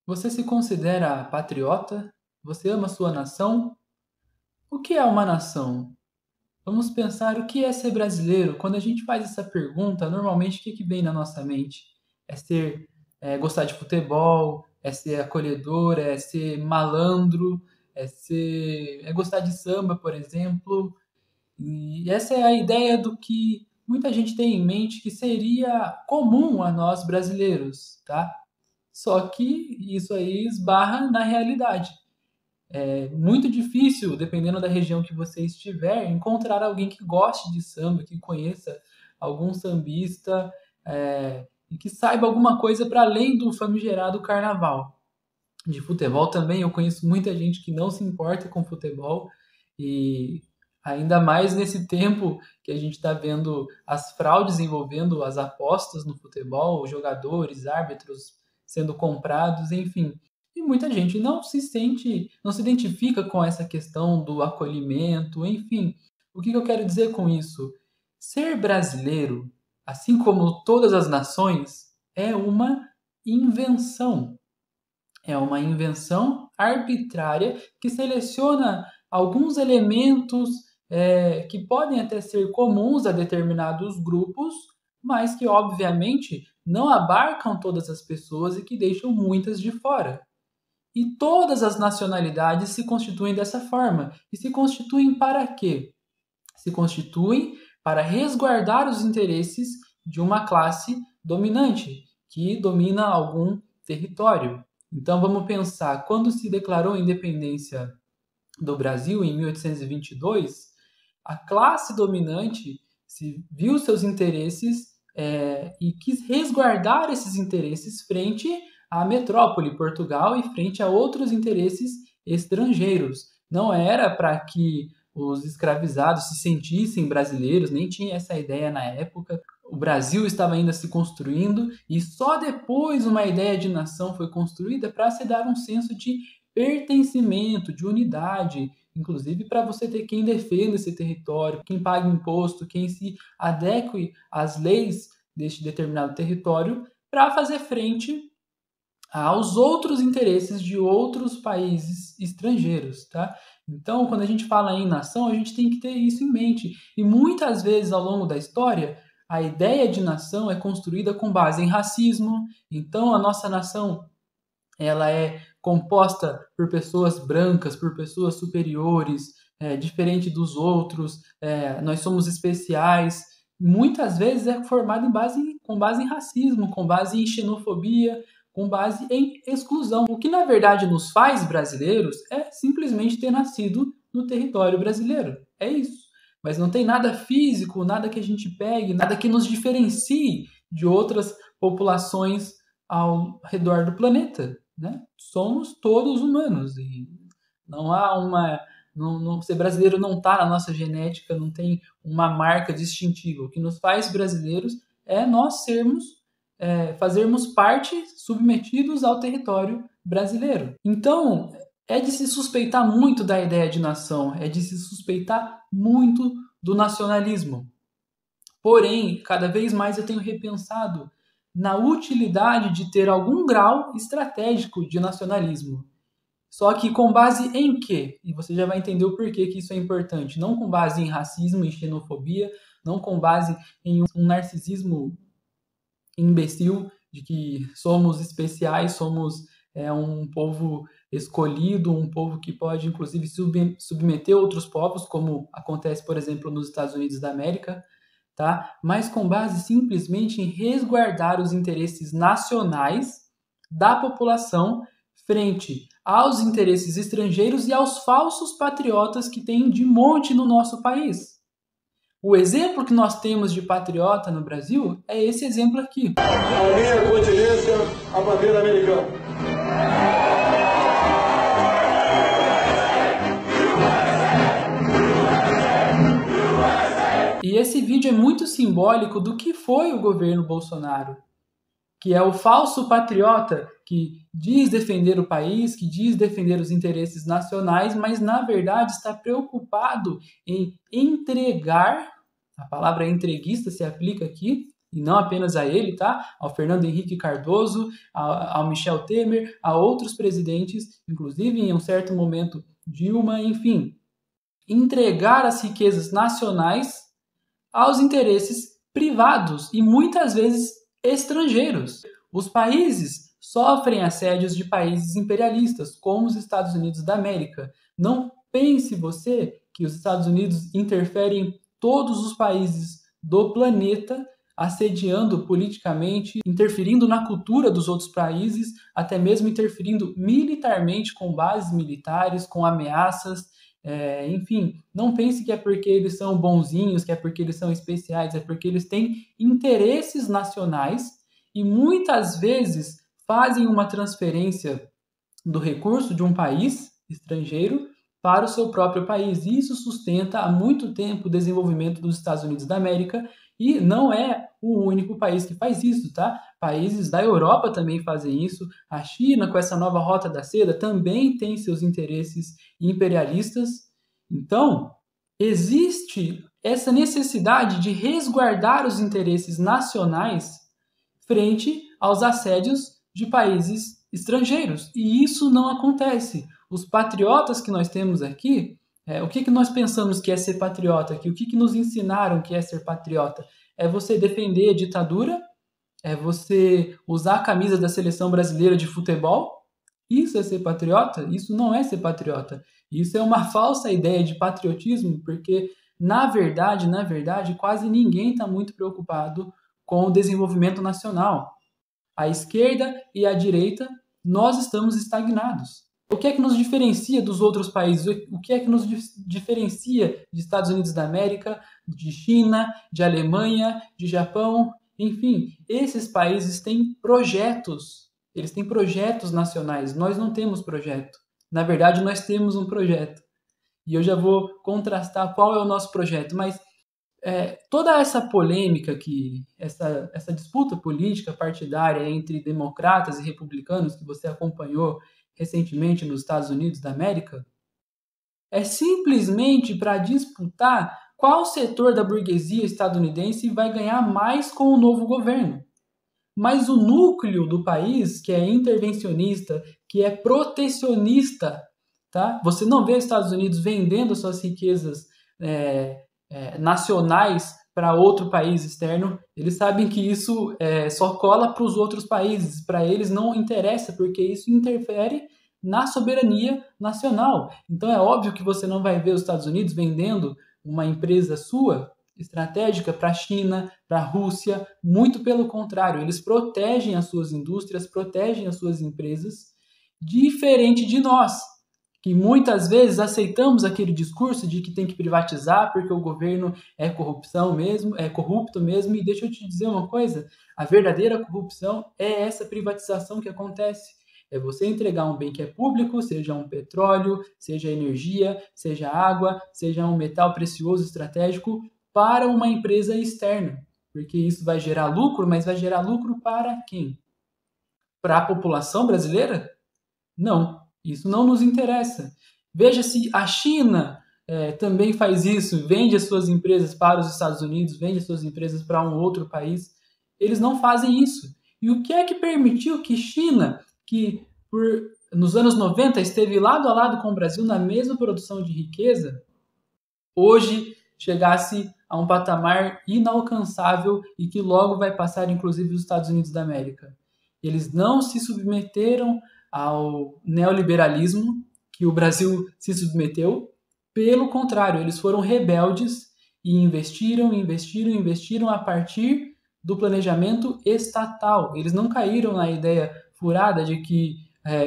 Você se considera patriota? Você ama sua nação? O que é uma nação? Vamos pensar o que é ser brasileiro. Quando a gente faz essa pergunta, normalmente o que vem na nossa mente? Gostar de futebol, é ser acolhedor, é ser malandro, é gostar de samba, por exemplo. E essa é a ideia do que muita gente tem em mente que seria comum a nós brasileiros, tá? Só que isso aí esbarra na realidade. É muito difícil, dependendo da região que você estiver, encontrar alguém que goste de samba, que conheça algum sambista e que saiba alguma coisa para além do famigerado carnaval. De futebol também, eu conheço muita gente que não se importa com futebol e ainda mais nesse tempo que a gente está vendo as fraudes envolvendo as apostas no futebol, jogadores, árbitros sendo comprados, enfim. E muita gente não se identifica com essa questão do acolhimento, enfim. O que eu quero dizer com isso? Ser brasileiro, assim como todas as nações, é uma invenção. É uma invenção arbitrária que seleciona alguns elementos que podem até ser comuns a determinados grupos, mas que, obviamente, não abarcam todas as pessoas e que deixam muitas de fora. E todas as nacionalidades se constituem dessa forma. E se constituem para quê? Se constituem para resguardar os interesses de uma classe dominante, que domina algum território. Então vamos pensar, quando se declarou a independência do Brasil em 1822, a classe dominante viu seus interesses e quis resguardar esses interesses frente à metrópole Portugal e frente a outros interesses estrangeiros. Não era para que os escravizados se sentissem brasileiros, nem tinha essa ideia na época. O Brasil estava ainda se construindo e só depois uma ideia de nação foi construída para se dar um senso de pertencimento, de unidade, inclusive para você ter quem defenda esse território, quem pague imposto, quem se adeque às leis deste determinado território para fazer frente aos outros interesses de outros países estrangeiros, tá? Então, quando a gente fala em nação, a gente tem que ter isso em mente. E muitas vezes ao longo da história, a ideia de nação é construída com base em racismo. Então, a nossa nação ela é composta por pessoas brancas, por pessoas superiores, diferente dos outros, nós somos especiais. Muitas vezes é formada com base em racismo, com base em xenofobia, com base em exclusão. O que na verdade nos faz brasileiros é simplesmente ter nascido no território brasileiro. É isso. Mas não tem nada físico, nada que a gente pegue, nada que nos diferencie de outras populações ao redor do planeta, né? Somos todos humanos e não há uma ser brasileiro não está na nossa genética, não tem uma marca distintiva. O que nos faz brasileiros é nós fazermos parte submetidos ao território brasileiro. Então, é de se suspeitar muito da ideia de nação, é de se suspeitar muito do nacionalismo. Porém, cada vez mais eu tenho repensado na utilidade de ter algum grau estratégico de nacionalismo. Só que com base em quê? E você já vai entender o porquê que isso é importante. Não com base em racismo e xenofobia, não com base em um narcisismo imbecil de que somos especiais, somos um povo escolhido, um povo que pode inclusive submeter outros povos, como acontece, por exemplo, nos Estados Unidos da América, tá? Mas com base simplesmente em resguardar os interesses nacionais da população frente aos interesses estrangeiros e aos falsos patriotas que tem de monte no nosso país. O exemplo que nós temos de patriota no Brasil é esse exemplo aqui. A minha continência, a bandeira americana. E esse vídeo é muito simbólico do que foi o governo Bolsonaro, que é o falso patriota que diz defender o país, que diz defender os interesses nacionais, mas na verdade está preocupado em entregar, a palavra entreguista se aplica aqui, e não apenas a ele, tá? Ao Fernando Henrique Cardoso, ao Michel Temer, a outros presidentes, inclusive em um certo momento Dilma, enfim, entregar as riquezas nacionais aos interesses privados e muitas vezes estrangeiros. Os países sofrem assédios de países imperialistas, como os Estados Unidos da América. Não pense você que os Estados Unidos interferem em todos os países do planeta, assediando politicamente, interferindo na cultura dos outros países, até mesmo interferindo militarmente com bases militares, com ameaças. Enfim, não pense que é porque eles são bonzinhos, que é porque eles são especiais, é porque eles têm interesses nacionais e muitas vezes fazem uma transferência do recurso de um país estrangeiro para o seu próprio país. E isso sustenta há muito tempo o desenvolvimento dos Estados Unidos da América e não é o único país que faz isso, tá? Países da Europa também fazem isso. A China, com essa nova rota da seda, também tem seus interesses imperialistas. Então, existe essa necessidade de resguardar os interesses nacionais frente aos assédios de países estrangeiros. E isso não acontece. Os patriotas que nós temos aqui, o que nós pensamos que é ser patriota aqui? O que nos ensinaram que é ser patriota? É você defender a ditadura? É você usar a camisa da seleção brasileira de futebol? Isso é ser patriota? Isso não é ser patriota. Isso é uma falsa ideia de patriotismo, porque, na verdade, quase ninguém está muito preocupado com o desenvolvimento nacional. A esquerda e a direita, nós estamos estagnados. O que é que nos diferencia dos outros países? O que é que nos diferencia de Estados Unidos da América, de China, de Alemanha, de Japão? Enfim, esses países têm projetos. Eles têm projetos nacionais. Nós não temos projeto. Na verdade, nós temos um projeto. E eu já vou contrastar qual é o nosso projeto. Mas toda essa polêmica, essa disputa política partidária entre democratas e republicanos que você acompanhou recentemente nos Estados Unidos da América, é simplesmente para disputar qual setor da burguesia estadunidense vai ganhar mais com o novo governo. Mas o núcleo do país, que é intervencionista, que é protecionista, tá? Você não vê os Estados Unidos vendendo suas riquezas nacionais para outro país externo. Eles sabem que isso só cola para os outros países. Para eles não interessa, porque isso interfere na soberania nacional. Então é óbvio que você não vai ver os Estados Unidos vendendo uma empresa sua estratégica para a China, para a Rússia. Muito pelo contrário, eles protegem as suas indústrias, protegem as suas empresas, diferente de nós, que muitas vezes aceitamos aquele discurso de que tem que privatizar porque o governo é corrupção mesmo, é corrupto mesmo. E deixa eu te dizer uma coisa, a verdadeira corrupção é essa privatização que acontece. É você entregar um bem que é público, seja um petróleo, seja energia, seja água, seja um metal precioso estratégico, para uma empresa externa. Porque isso vai gerar lucro, mas vai gerar lucro para quem? Para a população brasileira? Não. Isso não nos interessa. Veja se a China também faz isso, vende as suas empresas para os Estados Unidos, vende as suas empresas para um outro país. Eles não fazem isso. E o que é que permitiu que China, que nos anos 90 esteve lado a lado com o Brasil na mesma produção de riqueza, hoje chegasse a um patamar inalcançável e que logo vai passar, inclusive, os Estados Unidos da América? Eles não se submeteram ao neoliberalismo que o Brasil se submeteu. Pelo contrário, eles foram rebeldes e investiram a partir do planejamento estatal. Eles não caíram na ideia furada de que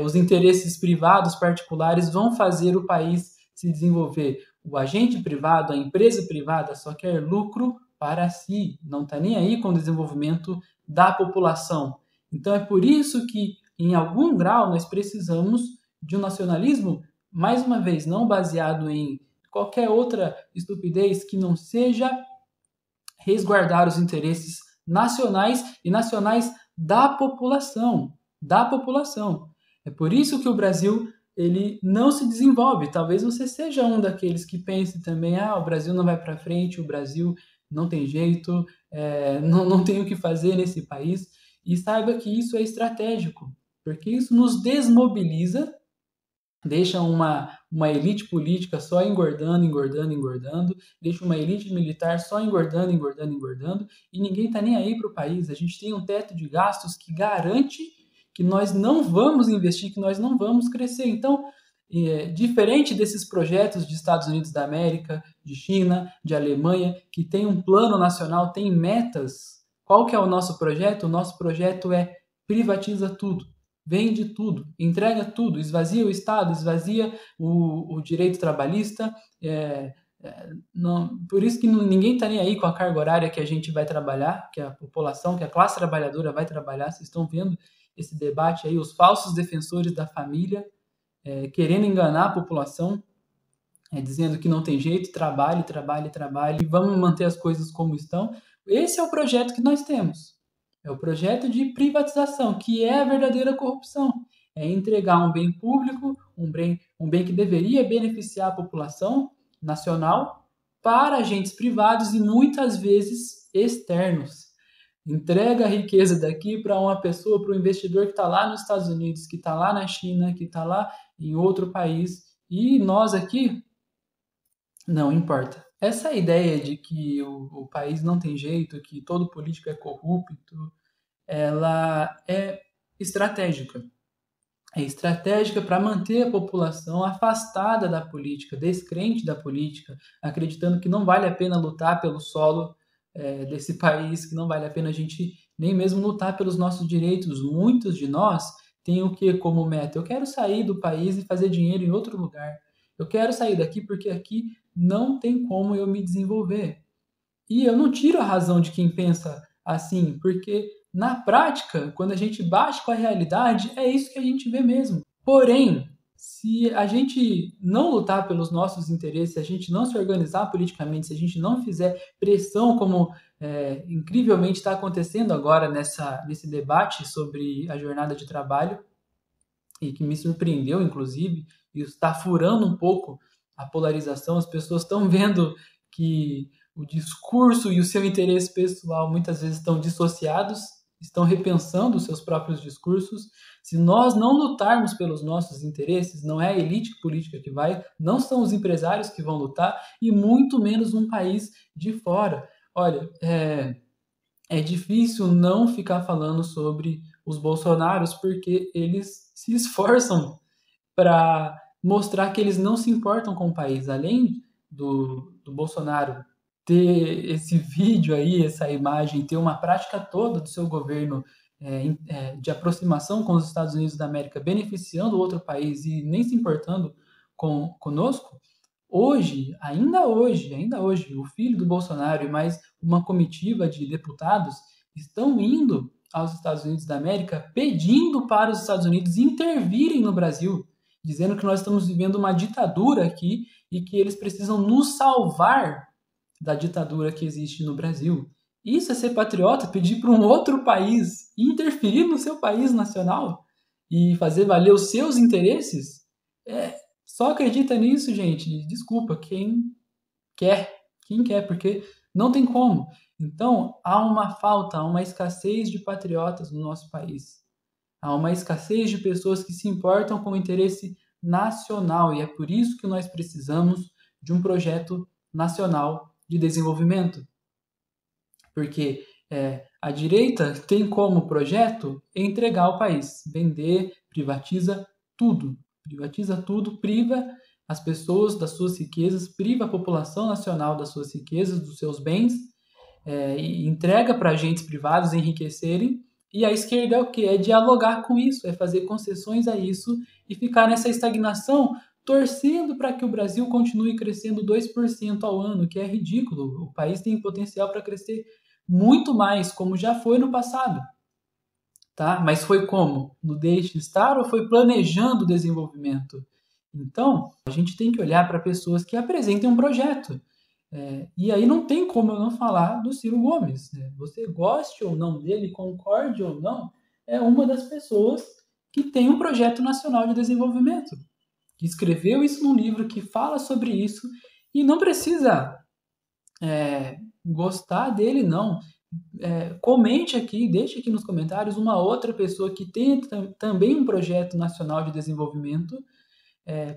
os interesses privados particulares vão fazer o país se desenvolver. O agente privado, a empresa privada só quer lucro para si, não está nem aí com o desenvolvimento da população. Então é por isso que, em algum grau, nós precisamos de um nacionalismo, mais uma vez, não baseado em qualquer outra estupidez que não seja resguardar os interesses nacionais e nacionais da população. É por isso que o Brasil ele não se desenvolve. Talvez você seja um daqueles que pense também, o Brasil não vai para frente, o Brasil não tem jeito, não tem o que fazer nesse país. E saiba que isso é estratégico, porque isso nos desmobiliza, deixa uma elite política só engordando, engordando, engordando, deixa uma elite militar só engordando, engordando, engordando, e ninguém está nem aí para o país. A gente tem um teto de gastos que garante que nós não vamos investir, que nós não vamos crescer. Então, diferente desses projetos de Estados Unidos da América, de China, de Alemanha, que tem um plano nacional, tem metas, qual que é o nosso projeto? O nosso projeto é privatiza tudo. Vende tudo, entrega tudo, esvazia o Estado, esvazia o direito trabalhista. Não, por isso que ninguém está nem aí com a carga horária que a gente vai trabalhar, que a população, que a classe trabalhadora vai trabalhar. Vocês estão vendo esse debate aí, os falsos defensores da família querendo enganar a população, dizendo que não tem jeito, trabalhe, trabalhe, trabalhe, e vamos manter as coisas como estão. Esse é o projeto que nós temos. É o projeto de privatização, que é a verdadeira corrupção. É entregar um bem público, um bem que deveria beneficiar a população nacional, para agentes privados e muitas vezes externos. Entrega a riqueza daqui para uma pessoa, para um investidor que está lá nos Estados Unidos, que está lá na China, que está lá em outro país. E nós aqui, não importa. Essa ideia de que o país não tem jeito, que todo político é corrupto, ela é estratégica. É estratégica para manter a população afastada da política, descrente da política, acreditando que não vale a pena lutar pelo solo desse país, que não vale a pena a gente nem mesmo lutar pelos nossos direitos. Muitos de nós têm o que como meta? Eu quero sair do país e fazer dinheiro em outro lugar. Eu quero sair daqui porque aqui não tem como eu me desenvolver. E eu não tiro a razão de quem pensa assim, porque na prática, quando a gente bate com a realidade, é isso que a gente vê mesmo. Porém, se a gente não lutar pelos nossos interesses, se a gente não se organizar politicamente, se a gente não fizer pressão, como incrivelmente está acontecendo agora nesse debate sobre a jornada de trabalho, e que me surpreendeu, inclusive, e está furando um pouco a polarização, as pessoas estão vendo que o discurso e o seu interesse pessoal muitas vezes estão dissociados, estão repensando os seus próprios discursos. Se nós não lutarmos pelos nossos interesses, não é a elite política que vai, não são os empresários que vão lutar, e muito menos um país de fora. Olha, é difícil não ficar falando sobre os bolsonaros, porque eles se esforçam para mostrar que eles não se importam com o país. Além do Bolsonaro ter esse vídeo aí, essa imagem, ter uma prática toda do seu governo de aproximação com os Estados Unidos da América, beneficiando outro país e nem se importando conosco, ainda hoje, o filho do Bolsonaro e mais uma comitiva de deputados estão indo aos Estados Unidos da América pedindo para os Estados Unidos intervirem no Brasil, dizendo que nós estamos vivendo uma ditadura aqui e que eles precisam nos salvar da ditadura que existe no Brasil. Isso é ser patriota, pedir para um outro país interferir no seu país nacional e fazer valer os seus interesses? Só acredita nisso, gente. Desculpa, quem quer, porque não tem como. Então, há uma falta, há uma escassez de patriotas no nosso país. Há uma escassez de pessoas que se importam com o interesse nacional e é por isso que nós precisamos de um projeto nacional de desenvolvimento. Porque a direita tem como projeto entregar o país, vender, privatiza tudo, priva as pessoas das suas riquezas, priva a população nacional das suas riquezas, dos seus bens, e entrega para agentes privados enriquecerem. E a esquerda é o quê? É dialogar com isso, é fazer concessões a isso e ficar nessa estagnação, torcendo para que o Brasil continue crescendo 2% ao ano, que é ridículo. O país tem potencial para crescer muito mais, como já foi no passado. Tá? Mas foi como? No deixe estar ou foi planejando o desenvolvimento? Então, a gente tem que olhar para pessoas que apresentem um projeto. E aí não tem como eu não falar do Ciro Gomes. Né? Você goste ou não dele, concorde ou não, é uma das pessoas que tem um projeto nacional de desenvolvimento, que escreveu isso num livro, que fala sobre isso, e não precisa gostar dele, não. Comente aqui, deixe aqui nos comentários uma outra pessoa que tenha também um projeto nacional de desenvolvimento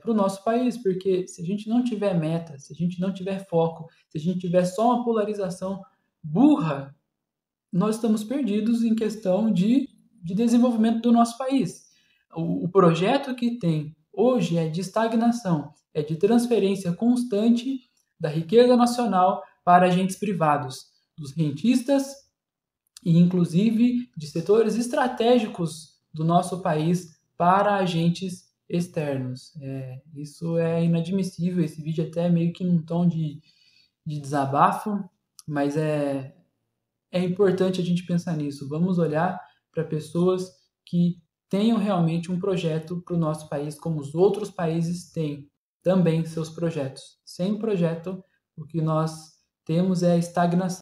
para o nosso país, porque se a gente não tiver meta, se a gente não tiver foco, se a gente tiver só uma polarização burra, nós estamos perdidos em questão de desenvolvimento do nosso país. O projeto que tem hoje é de estagnação, é de transferência constante da riqueza nacional para agentes privados, dos rentistas e, inclusive, de setores estratégicos do nosso país para agentes externos. Isso é inadmissível. Esse vídeo até meio que num tom de desabafo, mas é importante a gente pensar nisso. Vamos olhar para pessoas que tenham realmente um projeto para o nosso país, como os outros países têm também seus projetos. Sem projeto, o que nós temos é estagnação.